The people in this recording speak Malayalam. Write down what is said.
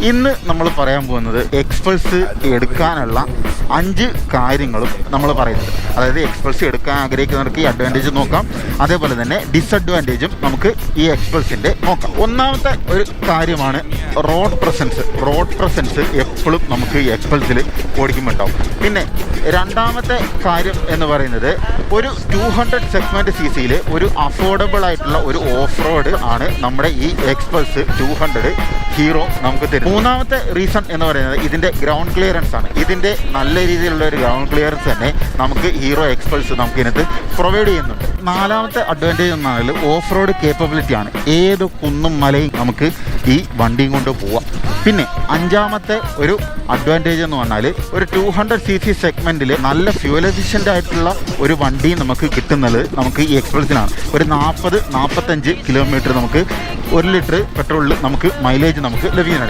ഇന്ന് നമ്മൾ പറയാൻ പോകുന്നത് എക്സ്പൾസ് എടുക്കാനുള്ള 5 കാര്യങ്ങളും നമ്മൾ പറയുന്നത്. അതായത് എക്സ്പൾസ് എടുക്കാൻ ആഗ്രഹിക്കുന്നവർക്ക് ഈ അഡ്വാൻറ്റേജ് നോക്കാം, അതേപോലെ തന്നെ ഡിസഡ്വാൻറ്റേജും നമുക്ക് ഈ എക്സ്പൾസിൻ്റെ നോക്കാം. ഒന്നാമത്തെ ഒരു കാര്യമാണ് റോഡ് പ്രസൻസ് എപ്പോഴും നമുക്ക് ഈ എക്സ്പൾസിൽ ഓടിക്കുമ്പോൾ ഉണ്ടാവും. പിന്നെ രണ്ടാമത്തെ കാര്യം എന്ന് പറയുന്നത് ഒരു 200 സെഗ്മെൻറ്റ് CCയിൽ ഒരു അഫോർഡബിൾ ആയിട്ടുള്ള ഒരു ഓഫ് റോഡ് ആണ് നമ്മുടെ ഈ എക്സ്പൾസ് 200 ഹീറോ നമുക്ക് തരും. മൂന്നാമത്തെ റീസൺ എന്ന് പറയുന്നത് ഇതിൻ്റെ ഗ്രൗണ്ട് ക്ലിയറൻസ് ആണ്. ഇതിൻ്റെ നല്ല രീതിയിലുള്ള ഒരു ഗ്രൗണ്ട് ക്ലിയറൻസ് തന്നെ നമുക്ക് ഹീറോ എക്സ്പൾസ് നമുക്ക് ഇതിനകത്ത് പ്രൊവൈഡ് ചെയ്യുന്നുണ്ട്. നാലാമത്തെ അഡ്വാൻറ്റേജ് എന്ന് പറഞ്ഞാൽ ഓഫ് റോഡ് കേപ്പബിലിറ്റി ആണ്. ഏത് കുന്നും മലയും നമുക്ക് ഈ വണ്ടിയും കൊണ്ട് പോവാം. പിന്നെ അഞ്ചാമത്തെ ഒരു അഡ്വാൻറ്റേജ് എന്ന് പറഞ്ഞാൽ ഒരു 200 cc സെഗ്മെൻറ്റിൽ നല്ല ഫ്യൂൽ എഫിഷ്യൻ്റ് ആയിട്ടുള്ള ഒരു വണ്ടി നമുക്ക് കിട്ടുന്നത് നമുക്ക് ഈ എക്സ്പൾസിലാണ്. ഒരു 40-45 കിലോമീറ്റർ നമുക്ക് 1 ലിറ്റർ പെട്രോളിൽ നമുക്ക് മൈലേജ് നമുക്ക് ലഭിക്കുന്നുണ്ട്.